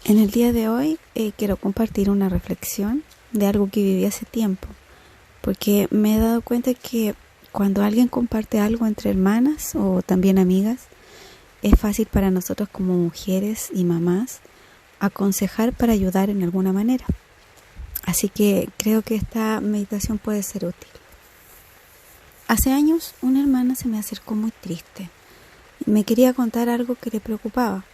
En el día de hoy quiero compartir una reflexión de algo que viví hace tiempo, porque me he dado cuenta que cuando alguien comparte algo entre hermanas o también amigas, es fácil para nosotros como mujeres y mamás aconsejar para ayudar en alguna manera. Así que creo que esta meditación puede ser útil. Hace años una hermana se me acercó muy triste. Me quería contar algo que le preocupaba.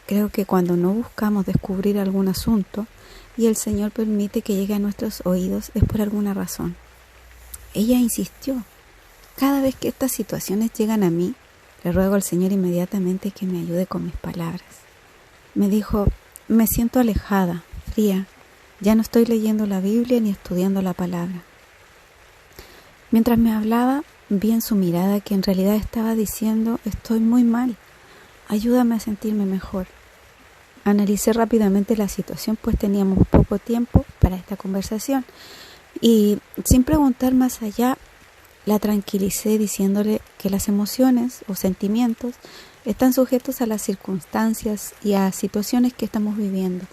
Creo que cuando no buscamos descubrir algún asunto y el Señor permite que llegue a nuestros oídos es por alguna razón. Ella insistió. Cada vez que estas situaciones llegan a mí, le ruego al Señor inmediatamente que me ayude con mis palabras. Me dijo, me siento alejada, fría, ya no estoy leyendo la Biblia ni estudiando la palabra. Mientras me hablaba, vi en su mirada que en realidad estaba diciendo, estoy muy mal, ayúdame a sentirme mejor. Analicé rápidamente la situación, pues teníamos poco tiempo para esta conversación y sin preguntar más allá, la tranquilicé diciéndole que las emociones o sentimientos están sujetos a las circunstancias y a situaciones que estamos viviendo,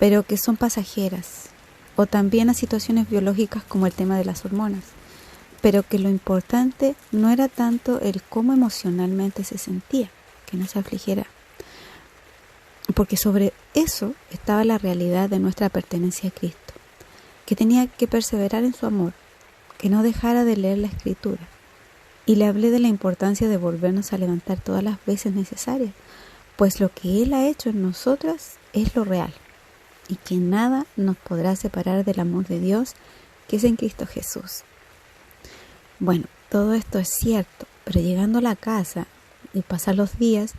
pero que son pasajeras, o también a situaciones biológicas como el tema de las hormonas, pero que lo importante no era tanto el cómo emocionalmente se sentía, que no se afligiera, porque sobre eso estaba la realidad de nuestra pertenencia a Cristo, que tenía que perseverar en su amor, que no dejara de leer la Escritura, y le hablé de la importancia de volvernos a levantar todas las veces necesarias, pues lo que Él ha hecho en nosotras es lo real, y que nada nos podrá separar del amor de Dios que es en Cristo Jesús. Bueno, todo esto es cierto, pero llegando a la casa y pasar los días,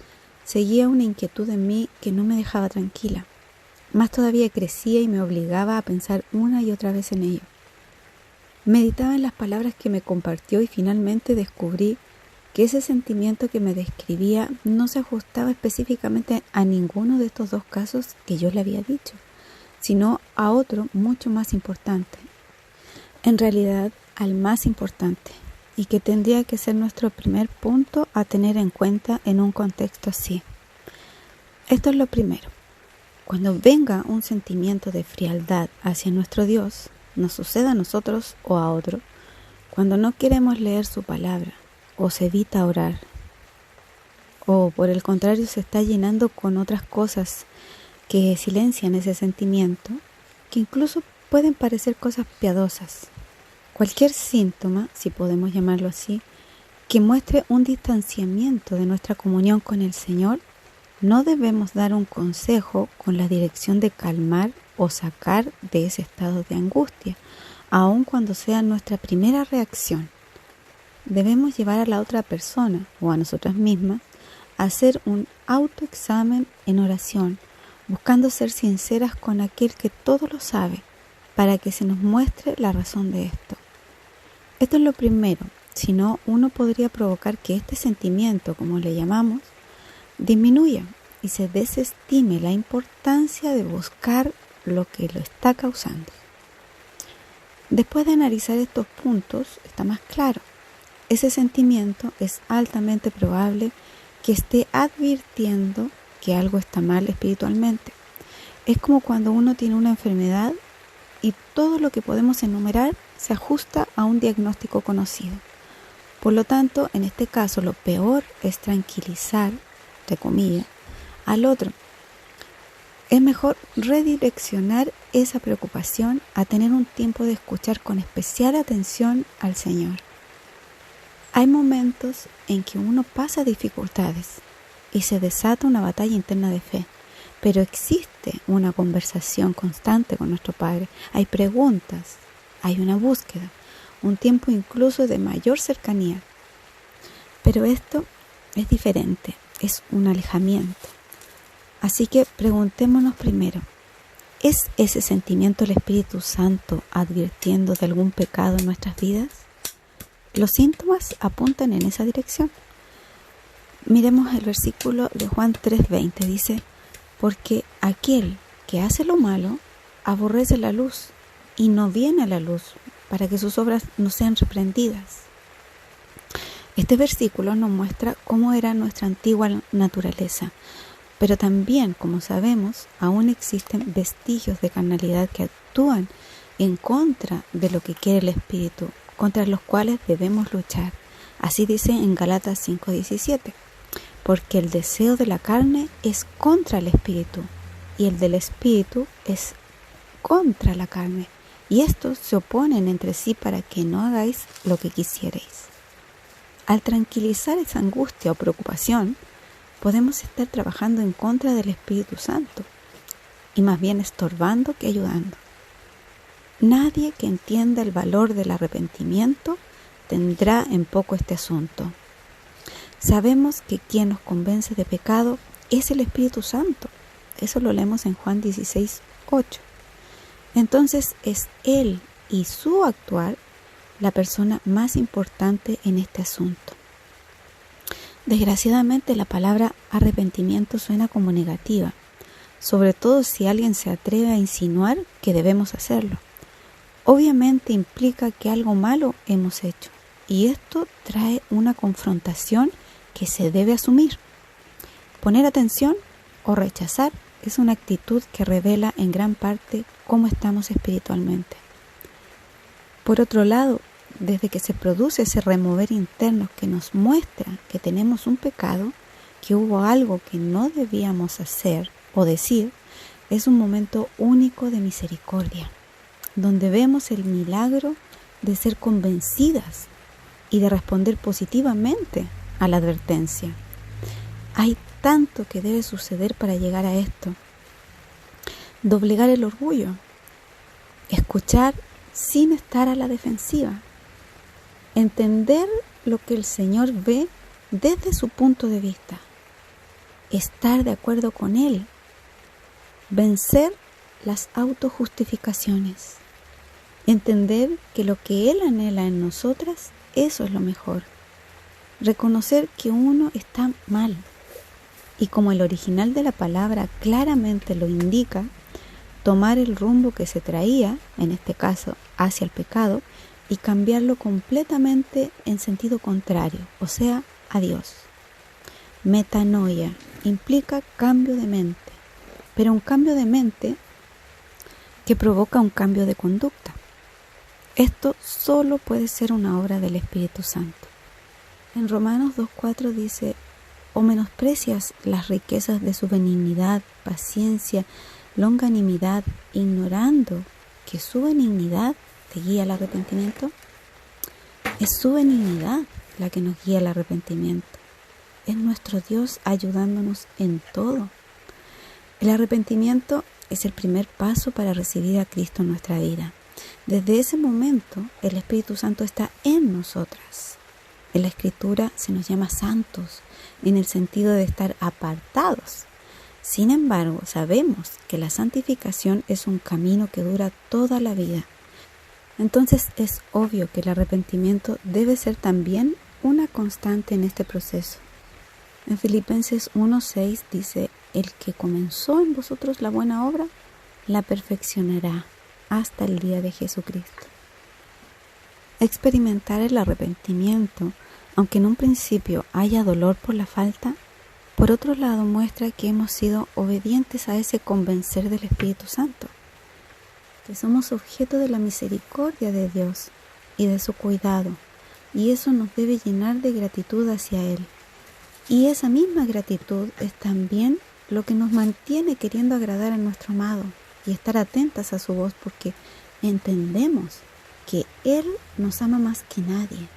seguía una inquietud en mí que no me dejaba tranquila. Más todavía crecía y me obligaba a pensar una y otra vez en ello. Meditaba en las palabras que me compartió y finalmente descubrí que ese sentimiento que me describía no se ajustaba específicamente a ninguno de estos dos casos que yo le había dicho, sino a otro mucho más importante. En realidad, al más importante, y que tendría que ser nuestro primer punto a tener en cuenta en un contexto así. Esto es lo primero. Cuando venga un sentimiento de frialdad hacia nuestro Dios, nos suceda a nosotros o a otro, cuando no queremos leer su palabra, o se evita orar, o por el contrario se está llenando con otras cosas que silencian ese sentimiento, que incluso pueden parecer cosas piadosas. Cualquier síntoma, si podemos llamarlo así, que muestre un distanciamiento de nuestra comunión con el Señor, no debemos dar un consejo con la dirección de calmar o sacar de ese estado de angustia, aun cuando sea nuestra primera reacción. Debemos llevar a la otra persona o a nosotras mismas a hacer un autoexamen en oración, buscando ser sinceras con aquel que todo lo sabe, para que se nos muestre la razón de esto. Esto es lo primero, si no, uno podría provocar que este sentimiento, como le llamamos, disminuya y se desestime la importancia de buscar lo que lo está causando. Después de analizar estos puntos, está más claro. Ese sentimiento es altamente probable que esté advirtiendo que algo está mal espiritualmente. Es como cuando uno tiene una enfermedad y todo lo que podemos enumerar se ajusta a un diagnóstico conocido. Por lo tanto, en este caso, lo peor es tranquilizar, entre comillas, al otro. Es mejor redireccionar esa preocupación a tener un tiempo de escuchar con especial atención al Señor. Hay momentos en que uno pasa dificultades y se desata una batalla interna de fe, pero existe una conversación constante con nuestro Padre. Hay preguntas, hay una búsqueda, un tiempo incluso de mayor cercanía. Pero esto es diferente, es un alejamiento. Así que preguntémonos primero, ¿es ese sentimiento el Espíritu Santo advirtiendo de algún pecado en nuestras vidas? Los síntomas apuntan en esa dirección. Miremos el versículo de Juan 3:20, dice, porque aquel que hace lo malo aborrece la luz y no viene a la luz para que sus obras no sean reprendidas. Este versículo nos muestra cómo era nuestra antigua naturaleza, Pero también, como sabemos, aún existen vestigios de carnalidad que actúan en contra de lo que quiere el Espíritu, contra los cuales debemos luchar. Así dice en Gálatas 5:17, porque el deseo de la carne es contra el Espíritu, y el del Espíritu es contra la carne, y estos se oponen entre sí para que no hagáis lo que quisierais. Al tranquilizar esa angustia o preocupación, podemos estar trabajando en contra del Espíritu Santo, y más bien estorbando que ayudando. Nadie que entienda el valor del arrepentimiento tendrá en poco este asunto. Sabemos que quien nos convence de pecado es el Espíritu Santo. Eso lo leemos en Juan 16:8. Entonces es Él y su actuar la persona más importante en este asunto. Desgraciadamente la palabra arrepentimiento suena como negativa, sobre todo si alguien se atreve a insinuar que debemos hacerlo. Obviamente implica que algo malo hemos hecho, y esto trae una confrontación que se debe asumir. Poner atención o rechazar es una actitud que revela en gran parte cómo estamos espiritualmente. Por otro lado, desde que se produce ese remover interno que nos muestra que tenemos un pecado, que hubo algo que no debíamos hacer o decir, es un momento único de misericordia, donde vemos el milagro de ser convencidas y de responder positivamente a la advertencia. Hay tanto que debe suceder para llegar a esto. Doblegar el orgullo, escuchar sin estar a la defensiva, entender lo que el Señor ve desde su punto de vista, estar de acuerdo con Él, vencer las autojustificaciones, entender que lo que Él anhela en nosotras, eso es lo mejor, reconocer que uno está mal y, como el original de la palabra claramente lo indica, tomar el rumbo que se traía, en este caso hacia el pecado, y cambiarlo completamente en sentido contrario, o sea, a Dios. Metanoia implica cambio de mente, pero un cambio de mente que provoca un cambio de conducta. Esto solo puede ser una obra del Espíritu Santo. En Romanos 2:4 dice: ¿o menosprecias las riquezas de su benignidad, paciencia, longanimidad, ignorando que su benignidad te guía al arrepentimiento? Es su benignidad la que nos guía al arrepentimiento. Es nuestro Dios ayudándonos en todo. El arrepentimiento es el primer paso para recibir a Cristo en nuestra vida. Desde ese momento, el Espíritu Santo está en nosotras. En la Escritura se nos llama santos, en el sentido de estar apartados. Sin embargo, sabemos que la santificación es un camino que dura toda la vida. Entonces es obvio que el arrepentimiento debe ser también una constante en este proceso. En Filipenses 1:6 dice: el que comenzó en vosotros la buena obra, la perfeccionará hasta el día de Jesucristo. Experimentar el arrepentimiento, aunque en un principio haya dolor por la falta, por otro lado muestra que hemos sido obedientes a ese convencer del Espíritu Santo, que somos objeto de la misericordia de Dios y de su cuidado, y eso nos debe llenar de gratitud hacia Él. Y esa misma gratitud es también lo que nos mantiene queriendo agradar a nuestro amado y estar atentas a su voz, porque entendemos que Él nos ama más que nadie.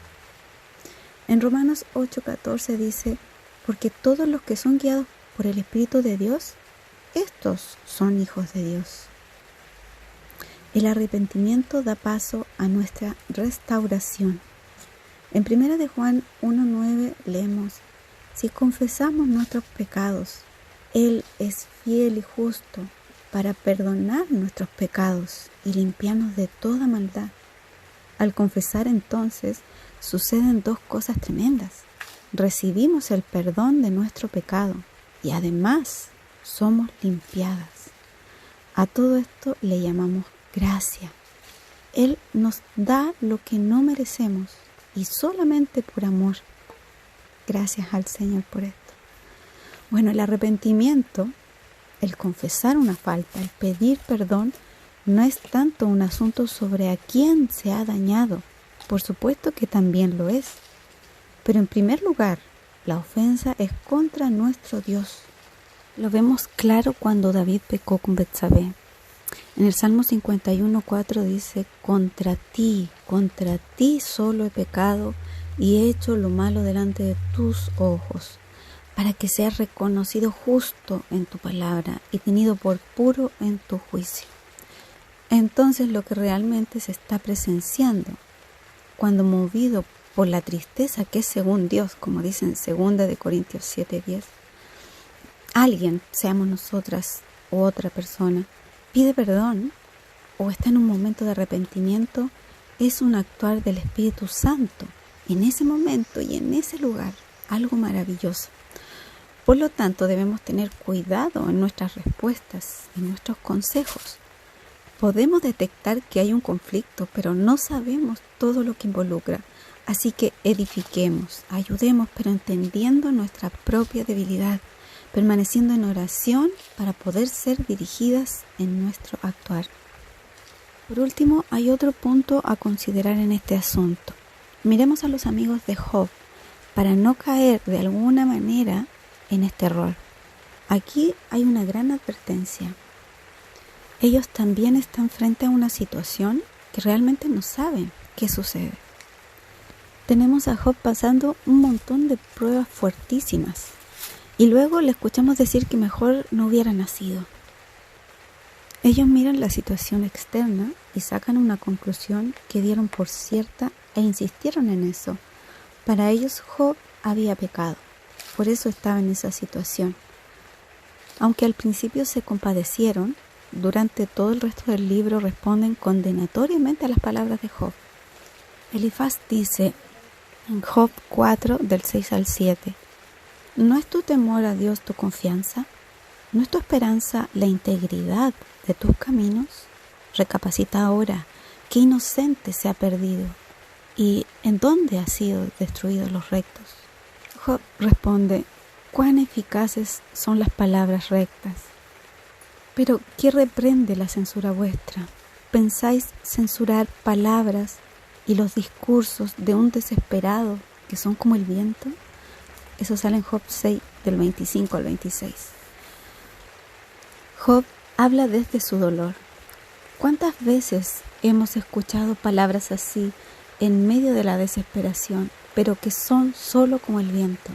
En Romanos 8:14 dice: porque todos los que son guiados por el Espíritu de Dios, estos son hijos de Dios. El arrepentimiento da paso a nuestra restauración. En 1 de Juan 1:9 leemos: si confesamos nuestros pecados, Él es fiel y justo para perdonar nuestros pecados y limpiarnos de toda maldad. Al confesar, entonces, suceden dos cosas tremendas. Recibimos el perdón de nuestro pecado y además somos limpiadas. A todo esto le llamamos gracia. Él nos da lo que no merecemos y solamente por amor. Gracias al Señor por esto. Bueno, el arrepentimiento, el confesar una falta, el pedir perdón, no es tanto un asunto sobre a quién se ha dañado. Por supuesto que también lo es. Pero en primer lugar, la ofensa es contra nuestro Dios. Lo vemos claro cuando David pecó con Betsabé. En el Salmo 51:4 dice: contra ti solo he pecado y he hecho lo malo delante de tus ojos, para que seas reconocido justo en tu palabra y tenido por puro en tu juicio. Entonces lo que realmente se está presenciando, cuando movido por la tristeza que es según Dios, como dice en 2 Corintios 7:10, alguien, seamos nosotras u otra persona, pide perdón o está en un momento de arrepentimiento, es un actuar del Espíritu Santo en ese momento y en ese lugar, algo maravilloso. Por lo tanto, debemos tener cuidado en nuestras respuestas, en nuestros consejos. Podemos detectar que hay un conflicto, pero no sabemos todo lo que involucra. Así que edifiquemos, ayudemos, pero entendiendo nuestra propia debilidad, permaneciendo en oración para poder ser dirigidas en nuestro actuar. Por último, hay otro punto a considerar en este asunto. Miremos a los amigos de Job para no caer de alguna manera en este error. Aquí hay una gran advertencia. Ellos también están frente a una situación que realmente no saben qué sucede. Tenemos a Job pasando un montón de pruebas fuertísimas y luego le escuchamos decir que mejor no hubiera nacido. Ellos miran la situación externa y sacan una conclusión que dieron por cierta e insistieron en eso. Para ellos Job había pecado, por eso estaba en esa situación. Aunque al principio se compadecieron, durante todo el resto del libro responden condenatoriamente a las palabras de Job. Elifaz dice en Job 4, del 6 al 7, ¿no es tu temor a Dios tu confianza? ¿No es tu esperanza la integridad de tus caminos? Recapacita ahora, ¿qué inocente se ha perdido? ¿Y en dónde han sido destruidos los rectos? Job responde, ¿cuán eficaces son las palabras rectas? Pero, ¿qué reprende la censura vuestra? ¿Pensáis censurar palabras y los discursos de un desesperado que son como el viento? Eso sale en Job 6, del 25 al 26. Job habla desde su dolor. ¿Cuántas veces hemos escuchado palabras así en medio de la desesperación, pero que son solo como el viento?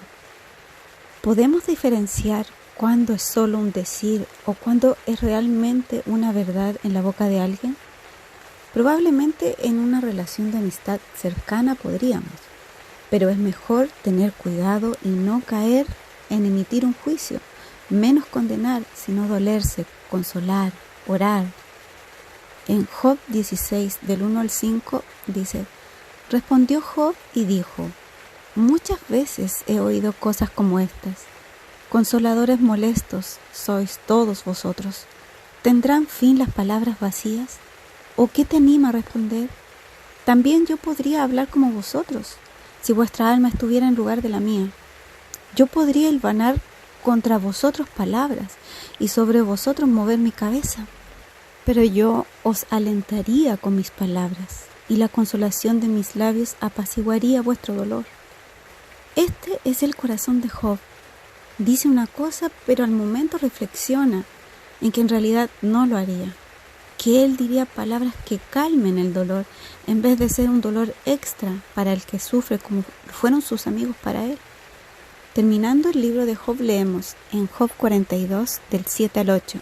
¿Podemos diferenciar cuándo es solo un decir o cuándo es realmente una verdad en la boca de alguien? Probablemente en una relación de amistad cercana podríamos, pero es mejor tener cuidado y no caer en emitir un juicio, menos condenar, sino dolerse, consolar, orar. En Job 16, del 1 al 5, dice, respondió Job y dijo, muchas veces he oído cosas como estas. Consoladores molestos sois todos vosotros. ¿Tendrán fin las palabras vacías? ¿O qué te anima a responder? También yo podría hablar como vosotros, si vuestra alma estuviera en lugar de la mía. Yo podría hilvanar contra vosotros palabras y sobre vosotros mover mi cabeza. Pero yo os alentaría con mis palabras y la consolación de mis labios apaciguaría vuestro dolor. Este es el corazón de Job. Dice una cosa, pero al momento reflexiona en que en realidad no lo haría. Que él diría palabras que calmen el dolor en vez de ser un dolor extra para el que sufre como fueron sus amigos para él. Terminando el libro de Job leemos en Job 42 del 7 al 8.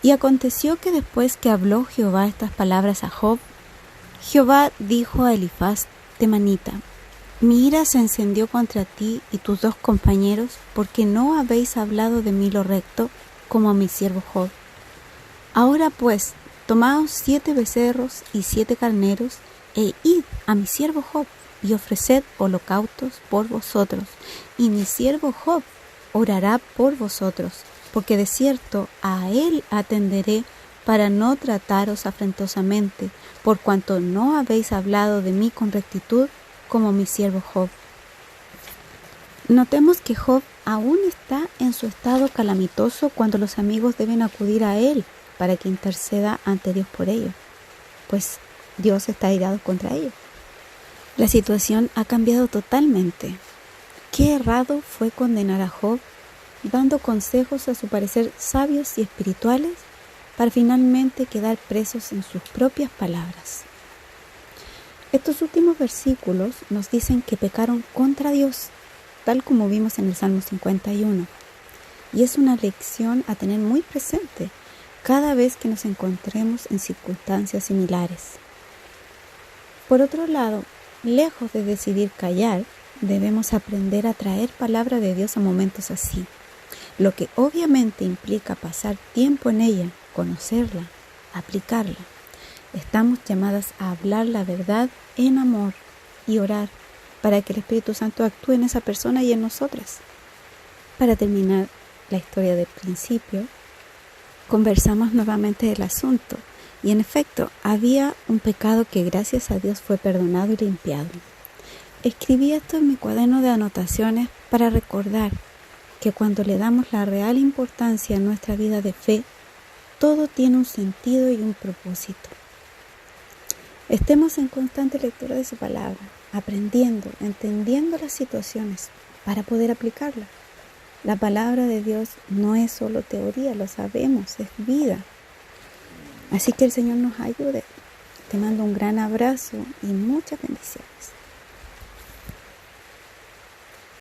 Y aconteció que después que habló Jehová estas palabras a Job, Jehová dijo a Elifaz temanita, mi ira se encendió contra ti y tus dos compañeros, porque no habéis hablado de mí lo recto, como a mi siervo Job. Ahora pues, tomaos 7 becerros y 7 carneros, e id a mi siervo Job, y ofreced holocaustos por vosotros, y mi siervo Job orará por vosotros, porque de cierto a él atenderé para no trataros afrentosamente, por cuanto no habéis hablado de mí con rectitud, como mi siervo Job. Notemos que Job aún está en su estado calamitoso cuando los amigos deben acudir a él para que interceda ante Dios por ellos, pues Dios está airado contra ellos. La situación ha cambiado totalmente. Qué errado fue condenar a Job, dando consejos a su parecer sabios y espirituales, para finalmente quedar presos en sus propias palabras. Estos últimos versículos nos dicen que pecaron contra Dios, tal como vimos en el Salmo 51. Y es una lección a tener muy presente cada vez que nos encontremos en circunstancias similares. Por otro lado, lejos de decidir callar, debemos aprender a traer palabra de Dios a momentos así, lo que obviamente implica pasar tiempo en ella, conocerla, aplicarla. Estamos llamadas a hablar la verdad en amor y orar para que el Espíritu Santo actúe en esa persona y en nosotras. Para terminar la historia del principio, conversamos nuevamente del asunto y en efecto había un pecado que gracias a Dios fue perdonado y limpiado. Escribí esto en mi cuaderno de anotaciones para recordar que cuando le damos la real importancia a nuestra vida de fe, todo tiene un sentido y un propósito. Estemos en constante lectura de su palabra, aprendiendo, entendiendo las situaciones para poder aplicarla. La palabra de Dios no es solo teoría, lo sabemos, es vida. Así que el Señor nos ayude. Te mando un gran abrazo y muchas bendiciones.